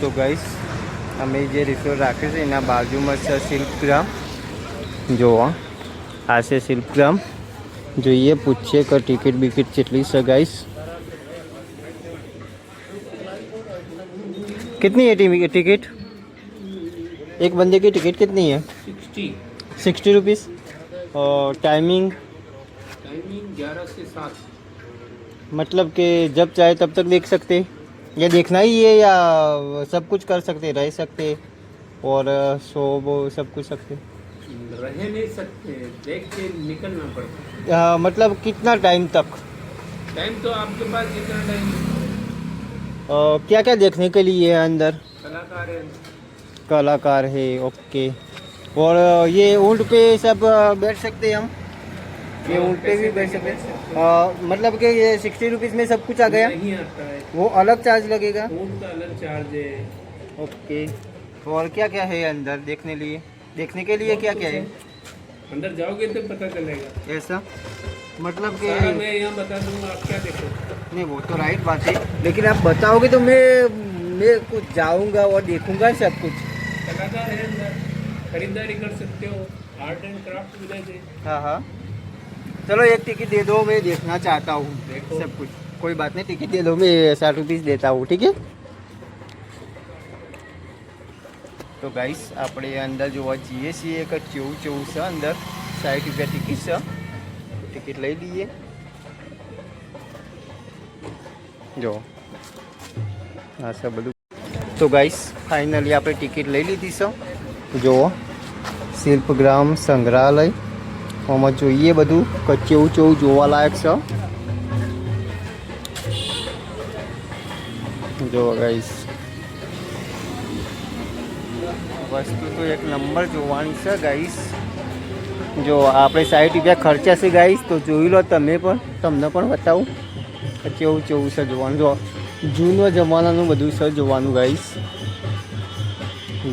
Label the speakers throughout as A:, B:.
A: તો ગાઈસ અમે જે રિસોર્ટ રાખ્યું છે એના બાજુમાં છે શિલ્પગ્રામ। જો આ છે શિલ્પગ્રામ। જોઈએ પૂછીએ કે ટિકિટ બિકિટ કેટલી છે गाइस। कितनी है टिकट? एक बंदे की टिकट कितनी है? 60 रुपीज़। और टाइमिंग
B: 11 से 7।
A: मतलब कि जब चाहे तब तक देख सकते, या देखना ही है या सब कुछ कर सकते, रह सकते और सो वो सब कुछ सकते?
B: रह नहीं सकते, देख के निकलना पड़ता।
A: मतलब कितना टाइम तक?
B: टाइम तो आपके पास जितना टाइम।
A: क्या क्या देखने के लिए है अंदर?
B: कलाकार है।
A: कलाकार है, ओके। और ये ऊँट पे सब बैठ सकते हैं हम? ये ऊँट पे भी बैठ सकते हैं। मतलब कि ये 60 रुपीज़ में सब कुछ आ गया?
B: नहीं आता है,
A: वो अलग चार्ज लगेगा?
B: ऊँट का अलग चार्ज है।
A: ओके। और क्या क्या है अंदर देखने लिए, देखने के लिए क्या क्या है?
B: अंदर जाओगे तो पता चलेगा।
A: ऐसा मतलब कि
B: सारा मैं यहाँ बता दूंगा, आप क्या देखो।
A: नहीं वो तो राइट बात है, लेकिन आप बताओगे तो मैं कुछ जाऊंगा और देखूंगा सब कुछ।
B: कलाकार है अंदर, खरीदारी कर सकते हो, आर्ट एंड क्राफ्ट विलेज है।
A: हाँ हाँ, चलो एक टिकट दे दो, मैं देखना चाहता हूँ
B: देखो।
A: सब कुछ। कोई बात नहीं, टिकट दे दो, मैं 60 रुपीज़ देता हूँ, ठीक है। तो गाइस આપણે અંદર જોવા જઈએ છીએ કે કેવું કેવું છે અંદર। 60 રૂપિયા ટિકિટ છે, ટિકિટ લઈ લઈએ। જો આ છે બધું। તો ગાઈસ ફાઇનલી આપણે ટિકિટ લઈ લીધી છે। જુઓ શિલ્પગ્રામ સંગ્રહાલય, આમાં જોઈએ બધું કે કેવું કેવું જોવાલાયક છે। જો ગાઈસ વસ્તુ તો એક નંબર જોવાની છે ગાઈસ। જો આપણે 60 રૂપિયા ખર્ચા છે ગાઈસ, તો જોઈ લો તમે પણ, તમને પણ બતાવું કેવું કેવું છે જોવાનું। જો જૂનો જમાનાનું બધું છે જોવાનું ગાઈસ।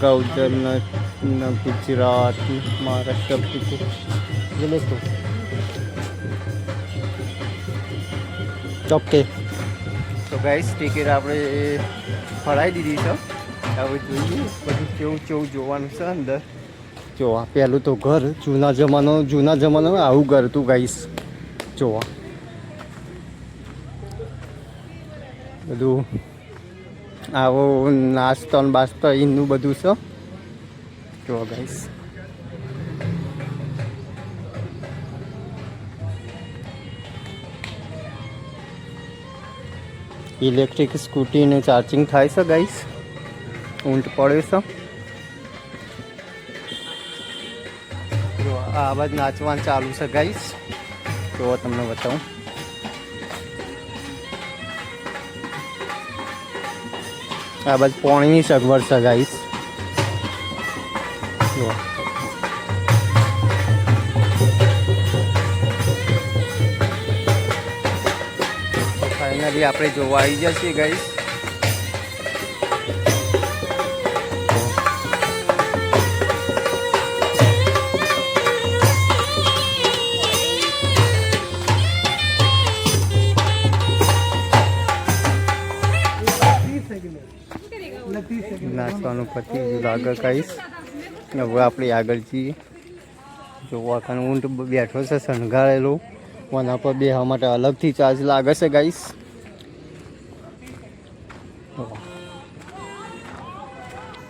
A: ગૌધર ગુજરાત મહારાષ્ટ્ર ઓકે। તો ગાઈસ ટિકિટ આપણે ફરાવી દીધી છે। હવે જોઈએ બધું કેવું કેવું જોવાનું છે અંદર। જો આ પહેલું તો ઘર, જૂના જમાનામાં આવું ઘર હતું ગાઈસ। જોવા બધું આવો નાસ્તો ને બાસ્તો એનું બધું છે। જો ગાઈસ ઇલેક્ટ્રિક સ્કૂટીનું ચાર્જિંગ થાય છે ગાઈસ। ઊંટ પડે છે। જો આ અવાજ નાચવાનું ચાલુ છે ગાઈસ। જો તમને બતાવું, આ બાજુ પાણીની સગવડ છે ગાઈસ। જો ફાઇનલી આપણે જોવા આવી જશે ગાઈસ। નાચવાનું પતિ આગળ ગાઈસ। હવે આપણે આગળ જઈએ। જો આખાનો ઊંટ બેઠો છે શણગારેલો, કોના પર બેસવા માટે અલગથી ચાર્જ લાગે છે ગાઈસ।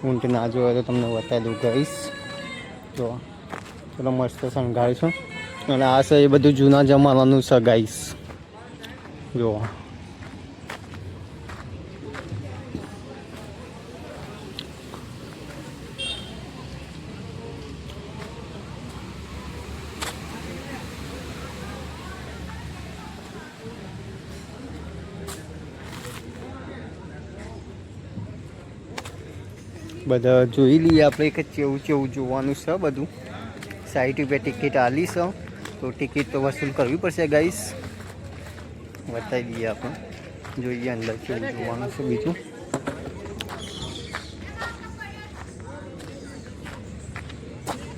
A: ઊંટ ના જોવે તો તમને બતાવી દઉં ગાઈસ। જો ચલો મસ્ત શણગાર છે, અને આ છે એ બધું જૂના જમાનાનું છે ગાઈસ। જો બધા જોઈ લઈએ આપણે કે કેવું કેવું જોવાનું છે બધું। 60 રૂપિયા ટિકિટ આલી છે, તો ટિકિટ તો વસૂલ કરવી પડશે ગાઈસ। બતાવી દઈએ આપણે, જોઈએ અંદર કેવું જોવાનું છે બીજું।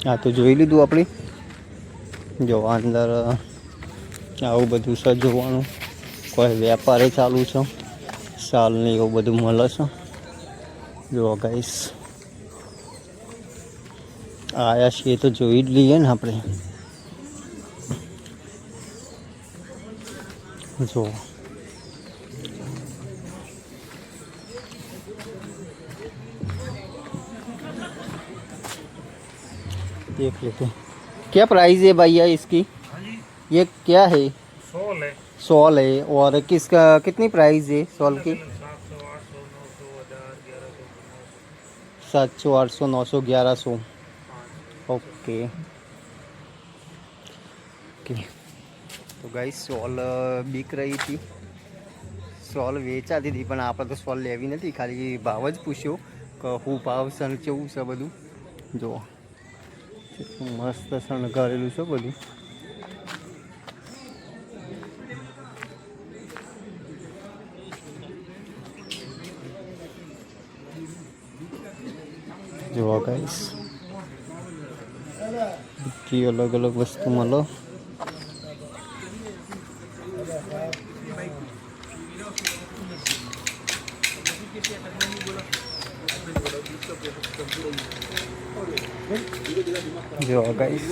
A: હા તો જોઈ લીધું આપણે। જો અંદર આવું બધું છે જોવાનું। કોઈ વેપારે ચાલુ છે, સાલ ને એવું બધું મળે છે। જો ગાઈસ આયા છીએ તો જોઈ જ લઈએ ને આપણે. જો देख लेते हैं क्या प्राइस है भैया इसकी. ये क्या है.
B: सोल है.
A: सॉल है और किसका कितनी प्राइस है सॉल की. 700 800 900 1100. Okay okay. तो गाइस सॉल बिक रही थी. सॉल વેચાતી હતી પણ આપણે તો સોલ લેવી નથી, ખાલી ભાવ જ પૂછ્યો કે શું ભાવ છે ને કેવું છે બધું. જો મસ્ત શણગારેલું છે બધું. જો ગાઈસ બધી અલગ અલગ વસ્તુ મળે. જો ગાઈસ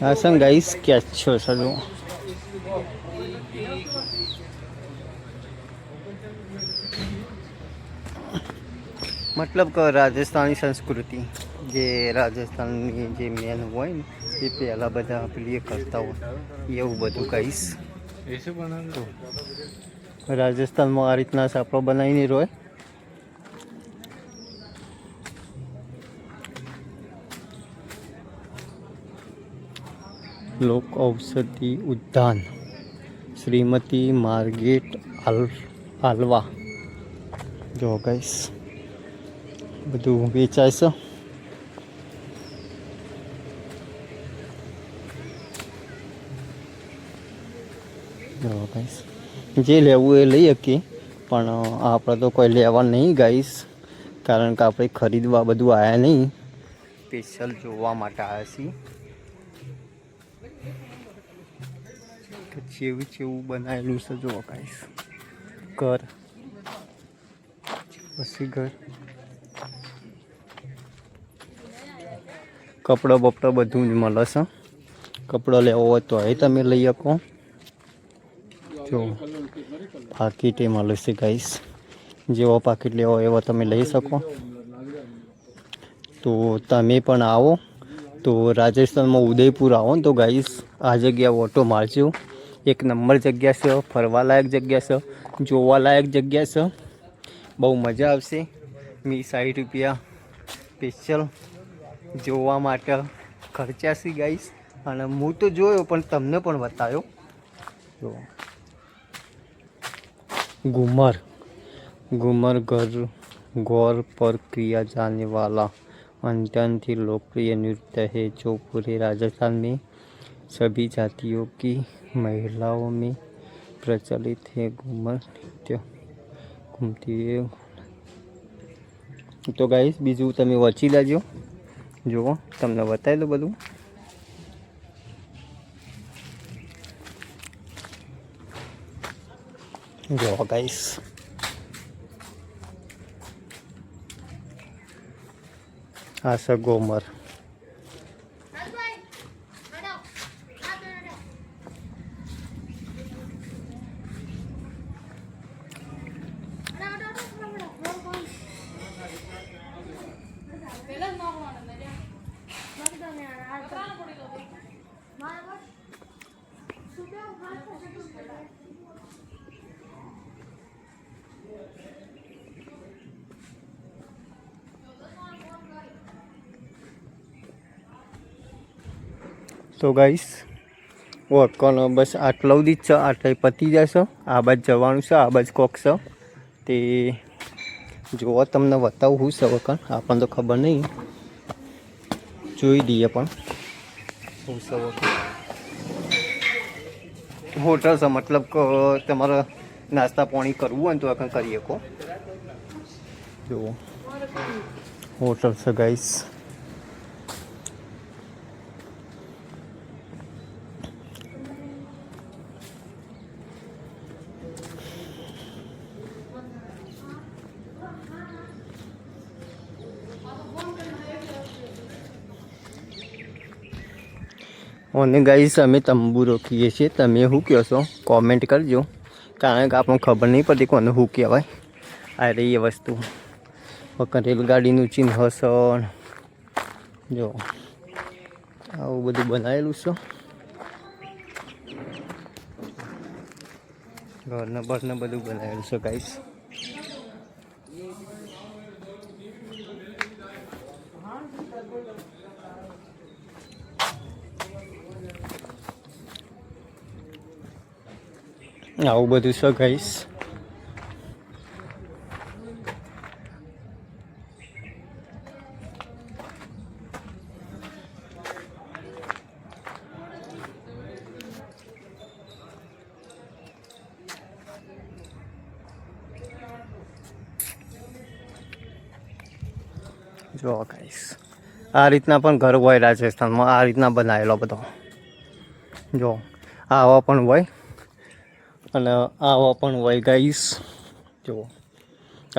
A: આ છે ગાઈસ કેચ છે સજો. मतलब કે રાજસ્થાની સંસ્કૃતિ જે રાજસ્થાનની જે મેન હોય ને એ પહેલાં બધા પેલી કરતા હોય એવું બધું કહીશ. રાજસ્થાનમાં આ રીતના સાપડો બનાવીને રોય. લોક ઔષધિ ઉદ્યાન શ્રીમતી માર્ગેટ આલ્વા. જો ગાઈસ બધું વેચાય છે. જો ગાઈસ જે લેવું એ લઈ શકીએ પણ આપણે તો કોઈ લેવા નહીં ગાઈસ, કારણ કે આપણે ખરીદવા બધું આવ્યા નહીં, સ્પેશિયલ જોવા માટે આવ્યા છીએ કે જેવું જેવું બનાવેલું છે. જો ગાઈસ ઘર પછી ઘર કપડો બપડો બધું જ મળે છે. કપડો લેવો હોય તો એ તમે લઈ શકો. જો પાકીટ એ મળે છે ગાઈસ, જેવો પાકીટ લેવો એવો તમે લઈ શકો. તો તમે પણ આવો તો રાજસ્થાનમાં ઉદયપુર આવો ને તો ગાઈસ આ જગ્યા ઓટો મારજો. એક નંબર જગ્યા છે, ફરવાલાયક જગ્યા છે, જોવાલાયક જગ્યા છે. બહુ મજા આવશે. મી 60 રૂપિયા સ્પેશિયલ જોવા માટે ખર્ચ્યા છે ગાઈસ. અને હું તો જોયો પણ તમને પણ બતાવ્યો. જો घूमर घूमर गौर पर किया जाने वाला अत्यंत ही लोकप्रिय नृत्य है जो पूरे राजस्थान में सभी जातियों की महिलाओं में प्रचलित है. घूमर नृत्य घूमती તો ગાઈસ બીજું તમે વાંચી લેજો. જુઓ તમને બતાવી દો બધું. જો ગાઈસ આ છે ઘુમર. તો ગાઈસ કોણ બસ આટલું જ છે, આટલે પતી જશે. આ બાજુ જવાનું છે, આ બાજુ કોક છે તે જોવા તમને બતાવું શું છે વખત આપણને તો ખબર નહીં, જોઈ દઈએ પણ શું છે વખત. હોટલ છે, મતલબ કે તમારે નાસ્તા પાણી કરવું હોય ને તો વખત કરી શકો. જુઓ હોટલ છે ગાઈસ. અને ગાઈસ અમે તંબુ રોકીએ છીએ. તમે શું કહો છો કોમેન્ટ કરજો, કારણ કે આપણને ખબર નહીં પડતી કોને શું કહેવાય. આ રહી એ વસ્તુ રેલગાડીનું ચિહ્ન હશે. જો આવું બધું બનાવેલું છે. ઘરને બરને બધું બનાવેલું છે ગાઈસ. આવું બધું છે ગાઈસ. જો ગાઈસ આ રીતના પણ ઘર હોય રાજસ્થાનમાં. આ રીતના બનાવેલો બધો. જો આવા પણ હોય અને આવા પણ હોય ગાઈસ. જો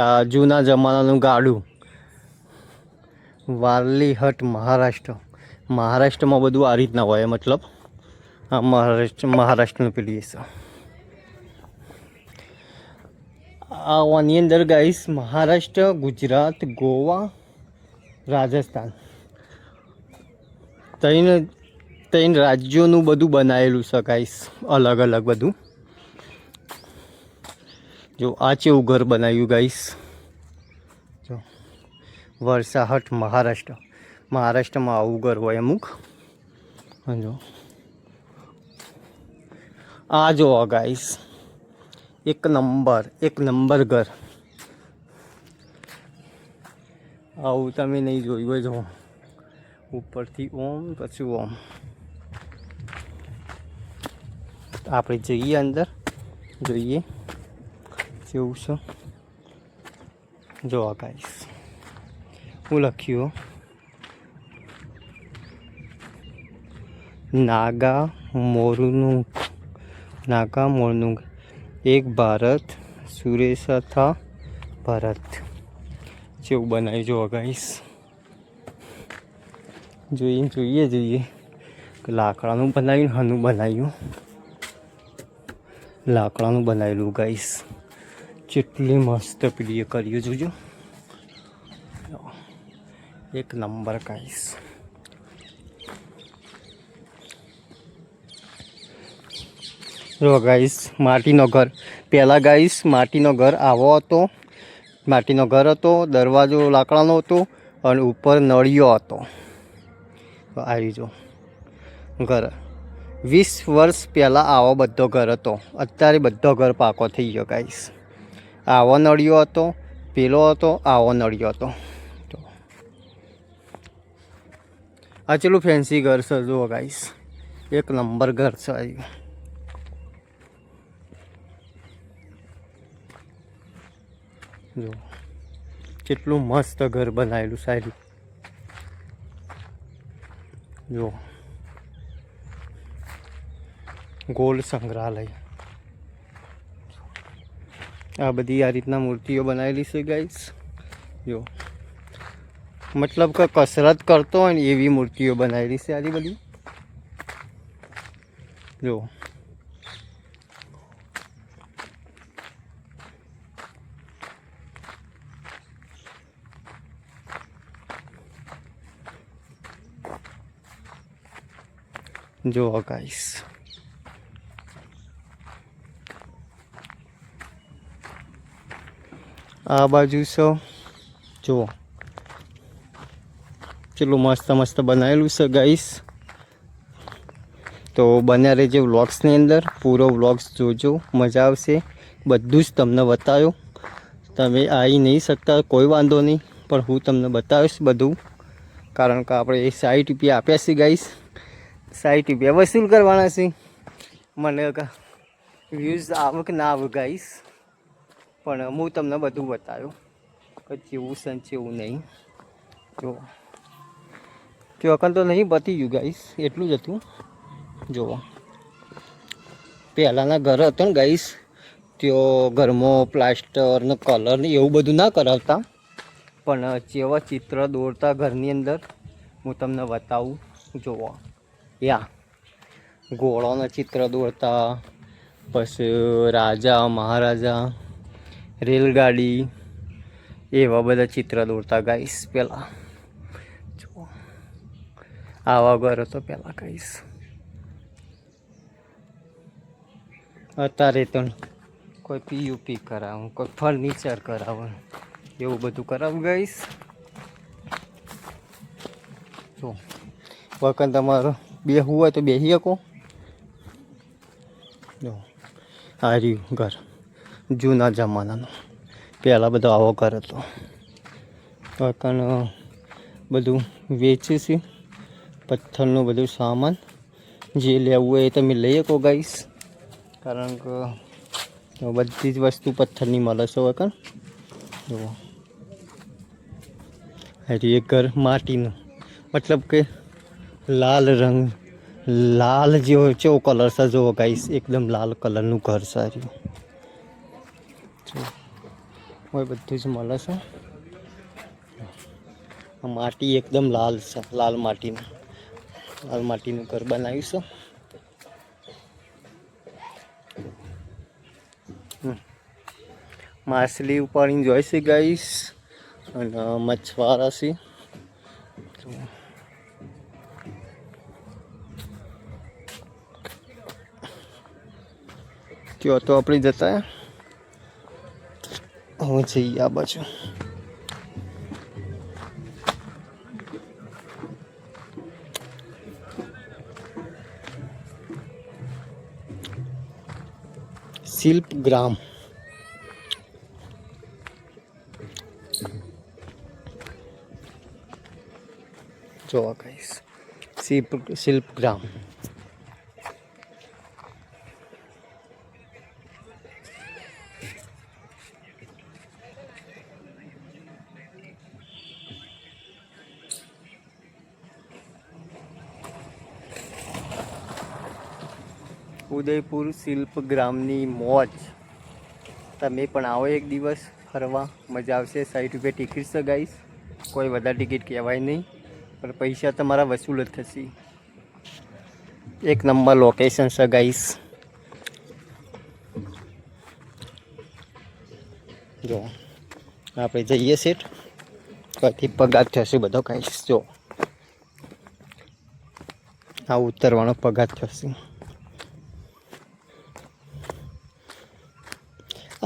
A: આ જૂના જમાનાનું ગાડું. વારલી હટ મહારાષ્ટ્રમાં બધું આ રીતના હોય. મતલબ આ મહારાષ્ટ્રનું પેલી છે. આની અંદર ગાઈસ મહારાષ્ટ્ર, ગુજરાત, ગોવા, રાજસ્થાન ત્રણ રાજ્યોનું બધું બનાવેલું છે ગાઈસ. અલગ અલગ બધું. જો આ કેવું ઘર બનાવ્યું ગાઈસ. જો વરસાહટ મહારાષ્ટ્રમાં આવું ઘર હોય અમુક. જો આ જો ગાઈસ એક નંબર ઘર. આવું તમે નહીં જોયું હોય. જો ઉપરથી ઓમ પછી ઓમ. આપણે જઈએ અંદર જોઈએ કેવું છે. જો ગાઈસ હું લખ્યું નાગા મોરનું એક ભારત સુરેશ થા ભારત. જેવું બનાવ્યું જો ગાઈસ. જોઈએ લાકડાનું બનાવ્યું. હનું બનાવ્યું લાકડાનું બનાવેલું ગાઈસ. કેટલી મસ્ત પેલી કર્યું જોજો. એક નંબર ગાઈસ. જો ગાઈસ માટીનો ઘર. પહેલાં ગાઈસ માટીનો ઘર આવો હતો. માટીનો ઘર હતો, દરવાજો લાકડાનો હતો અને ઉપર નળિયો હતો. આવી જો ઘર 20 વર્ષ પહેલાં આવો બધો ઘર હતો. અત્યારે બધો ઘર પાકો થઈ ગયો ગાઈસ. આવો નળિયો હતો, પેલો હતો, આવો નળિયો હતો. આ ચેલું ફેન્સી ઘર છે જુઓ ગાઈસ. એક નંબર ઘર છે. આવ્યું જો કેટલું મસ્ત ઘર બનાવેલું સાહેબ. જો ગોલ્ડ સંગ્રહાલય. આ બધી આ રીતના મૂર્તિઓ બનાવેલી છે ગાઈસ. જો મતલબ કે કસરત કરતો હોય ને એવી મૂર્તિઓ બનાવેલી છે આરી બધી. જો જો ગાઈસ આ બાજુ છે. જુઓ કેટલું મસ્ત બનાવેલું છે ગાઈસ. તો બન્યા રહેજો વ્લોગ્સની અંદર. પૂરો વ્લોગ્સ જોજો, મજા આવશે. બધું જ તમને બતાવ્યું. તમે આવી નહીં શકતા કોઈ વાંધો નહીં, પણ હું તમને બતાવીશ બધું. કારણ કે આપણે એ 60 રૂપિયા આપ્યા છે ગાઈસ. 60 રૂપિયા વસૂલ કરવાના છે. મને વ્યૂઝ આવે કે ના આવે ગાઈસ, પણ હું તમને બધું બતાવ્યું કે જેવું છે જેવું નહીં. જો ચોકન તો નહીં બતી ગયું ગાઈસ, એટલું જ હતું. જુઓ પહેલાંના ઘર હતો ને ગાઈસ, તેઓ ઘરમાં પ્લાસ્ટર ને કલર ને એવું બધું ના કરાવતા, પણ જેવા ચિત્ર દોરતા ઘરની અંદર હું તમને બતાવું. જુઓ યા ઘોડોના ચિત્ર દોરતા, પછી રાજા મહારાજા, રેલગાડી, એવા બધા ચિત્ર દોરતા ગાઈસ પહેલાં. જો આવા ઘર હતો પહેલાં ગાઈસ. અત્યારે તો કોઈ પીયુપી કરાવું, કોઈ ફર્નિચર કરાવે, એવું બધું કરાવું ગાઈસ. જો વખત તમારો બેહવું હોય તો બેસી શકો. જો આ રહ્યું ઘર જૂના જમાનાનું. પહેલાં બધો આવો ઘર હતો. વખત બધું વેચે છે, પથ્થરનું બધું સામાન. જે લેવું હોય એ તમે લઈ શકો ગાઈસ, કારણ કે બધી જ વસ્તુ પથ્થરની મળે છે. વખત જુઓ હજી એક ઘર માટીનું, મતલબ કે લાલ રંગ, લાલ જેવો કેવો કલર છે જુઓ ગાઈસ, એકદમ લાલ કલરનું ઘર સારું. હોય બધું જ મળે છે. માટી એકદમ લાલ છે, લાલ માટીનું ઘર બનાવ્યું છે. માછલી ઉપાડીને જોઈ છે ગાઈસ, અને મછવારા છે. ત્યાં તો આપણે જતા હું જઈએ આ બાજુ. શિલ્પગ્રામ. જોવા ગાઈસ, શિલ્પગ્રામ. ઉદયપુર શિલ્પગ્રામની મોજ. તમે પણ આવો એક દિવસ ફરવા, મજા આવશે. 60 રૂપિયા ટિકિટ છે ગાઈસ, કોઈ વધારે ટિકિટ કહેવાય નહીં, પણ પૈસા તમારા વસૂલ જ થશે. એક નંબર લોકેશન છે ગાઈસ. જો આપણે જઈએ સેટ, ત્યાંથી પગાર થશે બધો ગાઈસ. જો આ ઉતરવાનો પગાર થશે.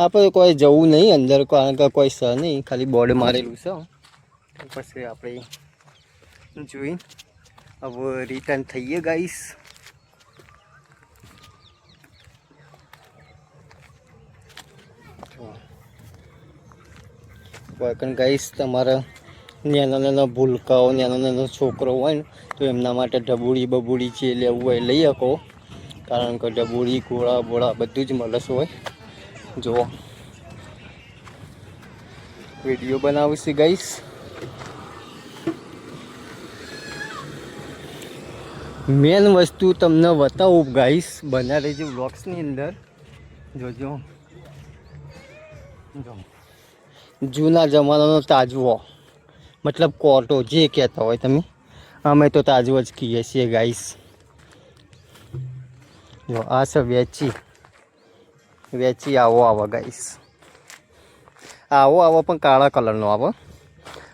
A: આપણે કોઈ જવું નહીં અંદર, કારણ કે કોઈ છે નહીં, ખાલી બોર્ડ મારેલું છે. પછી આપણે જોઈ હવે રિટર્ન થઈએ ગાઈસ. ગાઈસ તમારા નાના ભૂલકાઓ, નાનો છોકરો હોય ને, તો એમના માટે ઢબુડી બબુડી જે લેવું હોય લઈ શકો, કારણ કે ઢબુડી ઘોડા બોળા બધું જ મળે હોય. જુઓ વિડીયો બનાવશે ગાઈસ. મેન વસ્તુ તમને બતાવું ગાઈસ, બના રહેજો વ્લોગ્સની અંદર. જોજો જૂના જમાનાનો તાજવો, મતલબ કોર્ટો જે કહેતા હોય તમે, અમે તો તાજવો જ કહીએ છીએ ગાઈસ. જો આ છે વેચી આવો ગાઈસ. આવો પણ કાળા કલરનો આવે.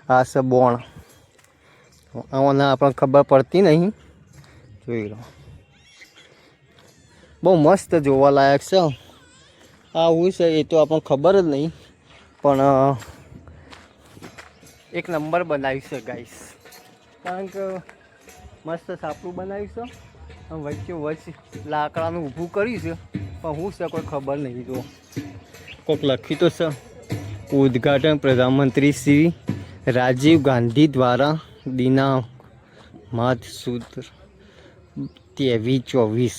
A: આ છે બોણ, આમાં આપણને ખબર પડતી નહીં. જોઈ લો, બહુ મસ્ત જોવાલાયક છે. આવું છે એ તો આપણને ખબર જ નહીં, પણ એક નંબર બનાવ્યું છે ગાઈસ, કારણ કે મસ્ત સાપડું બનાવ્યું છે. વચ્ચે લાકડાનું ઊભું કર્યું છે, પણ હું છે કોઈ ખબર નહીં. જો કોઈક લખ્યું તો છે, ઉદ્ઘાટન પ્રધાનમંત્રી શ્રી રાજીવ ગાંધી દ્વારા દિનાંક સુદ 23/24.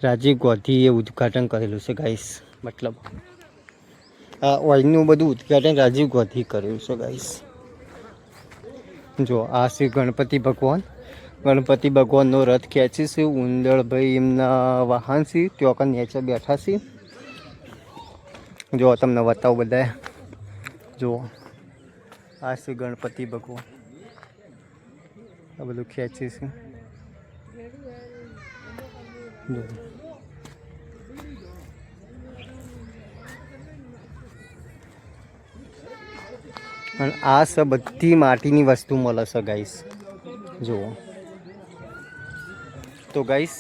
A: રાજીવ ગાંધીએ ઉદ્ઘાટન કરેલું છે ગાઈસ, મતલબ આ ઓઇલનું બધું ઉદ્ઘાટન રાજીવ ગાંધી કરેલું છે ગાઈસ. જો આ શ્રી ગણપતિ ભગવાનનો રથ ખેંચે છે. ઉંદરભાઈ એમના વાહન છે, ત્યાં નીચે બેઠા છે. જો તમને બતાવું બધા. જો આ શ્રી ગણપતિ ભગવાન આ બધું ખેંચે છે. જો. અને આ છે બધી માટીની વસ્તુ મળે છે ગાઈસ જુઓ. તો ગાઈસ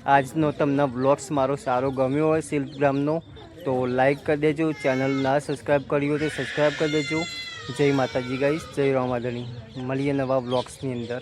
A: આજનો તમને બ્લોગ્સ મારો સારો ગમ્યો હોય શિલ્પગ્રામનો તો લાઈક કરી દેજો. ચેનલ ના સબસ્ક્રાઈબ કરી હોય તો સબસ્ક્રાઈબ કરી દેજો. જય માતાજી ગાઈસ, જય રામાધણી. મળીએ નવા બ્લોગ્સની અંદર.